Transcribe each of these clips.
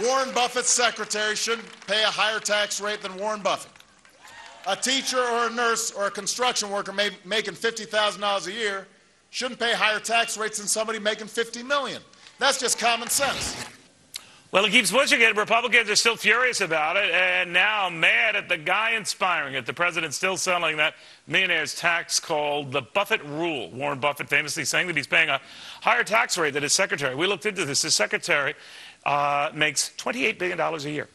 Warren Buffett's secretary shouldn't pay a higher tax rate than Warren Buffett. A teacher or a nurse or a construction worker making $50,000 a year shouldn't pay higher tax rates than somebody making $50 million. That's just common sense. Well, he keeps pushing it. Republicans are still furious about it, and now mad at the guy inspiring it. The president's still selling that millionaire's tax called the Buffett rule. Warren Buffett famously saying that he's paying a higher tax rate than his secretary. We looked into this. His secretary makes $28 billion a year.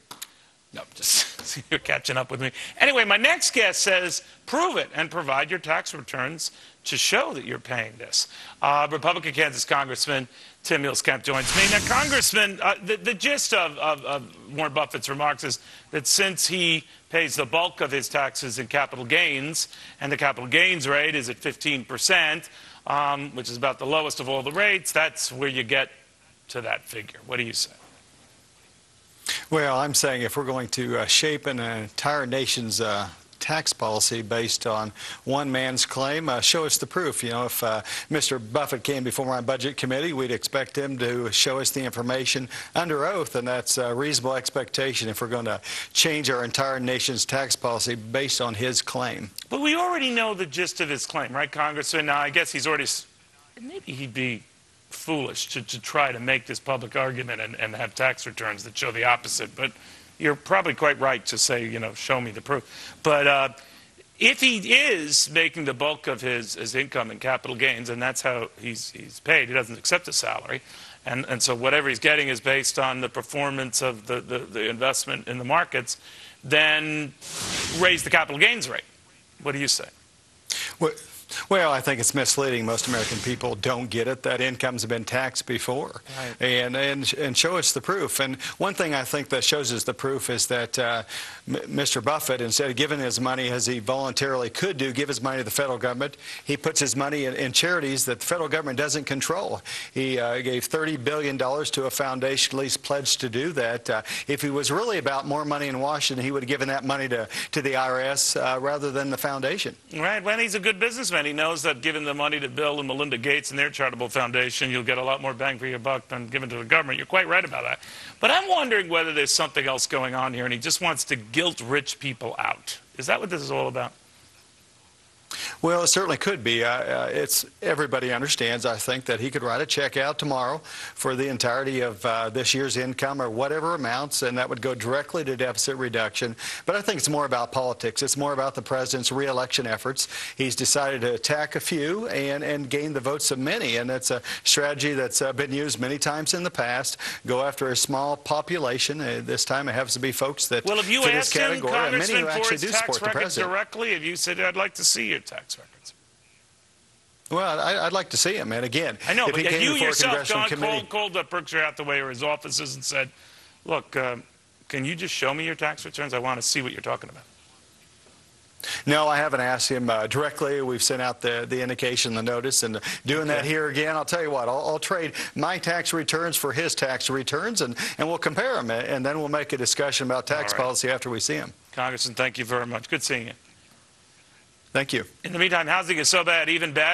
No, just you're catching up with me. Anyway, my next guest says, prove it and provide your tax returns to show that you're paying this. Republican Kansas Congressman Tim Huelskamp joins me. Now, Congressman, the gist of Warren Buffett's remarks is that since he pays the bulk of his taxes in capital gains, and the capital gains rate is at 15%, which is about the lowest of all the rates, that's where you get to that figure. What do you say? Well, I'm saying if we're going to shape an entire nation's tax policy based on one man's claim, show us the proof. You know, if Mr. Buffett came before my budget committee, we'd expect him to show us the information under oath, and that's a reasonable expectation if we're going to change our entire nation's tax policy based on his claim. But we already know the gist of his claim, right, Congressman? Now, I guess he's already, maybe he'd be foolish to try to make this public argument and have tax returns that show the opposite. But you're probably quite right to say, you know, show me the proof. But if he is making the bulk of his income in capital gains, and that's how he's paid, he doesn't accept a salary, and so whatever he's getting is based on the performance of the investment in the markets, then raise the capital gains rate. What do you say? Well, I think it's misleading. Most American people don't get it. That income's been taxed before. Right. And show us the proof. And one thing I think that shows us the proof is that Mr. Buffett, instead of giving his money as he voluntarily could do, give his money to the federal government, he puts his money in charities that the federal government doesn't control. He gave $30 billion to a foundation, at least pledged to do that. If he was really about more money in Washington, he would have given that money to the IRS rather than the foundation. Right. Well, he's a good businessman. He knows that giving the money to Bill and Melinda Gates and their charitable foundation, you'll get a lot more bang for your buck than giving to the government. You're quite right about that. But I'm wondering whether there's something else going on here, and he just wants to guilt rich people out. Is that what this is all about? Well, it certainly could be. Everybody understands, I think, that he could write a check out tomorrow for the entirety of this year's income or whatever amounts, and that would go directly to deficit reduction. But I think it's more about politics. It's more about the president's re-election efforts. He's decided to attack a few and gain the votes of many, and that's a strategy that's been used many times in the past. Go after a small population. This time it happens to be folks that well, have you fit asked this category, him, and many who Congressman, for actually his do tax support the records president. directly? Have you said, I'd like to see your tax records? Well, I'd like to see him. And again, I know, if but he came you before yourself, Congressional John, Committee, called up Berkshire Hathaway or his offices and said, look, can you just show me your tax returns? I want to see what you're talking about. No, I haven't asked him directly. We've sent out the indication, the notice, and doing that here again. I'll tell you what, I'll trade my tax returns for his tax returns, and we'll compare them, and then we'll make a discussion about tax policy after we see him. Congressman, thank you very much. Good seeing you. Thank you. In the meantime, housing is so bad, even bad.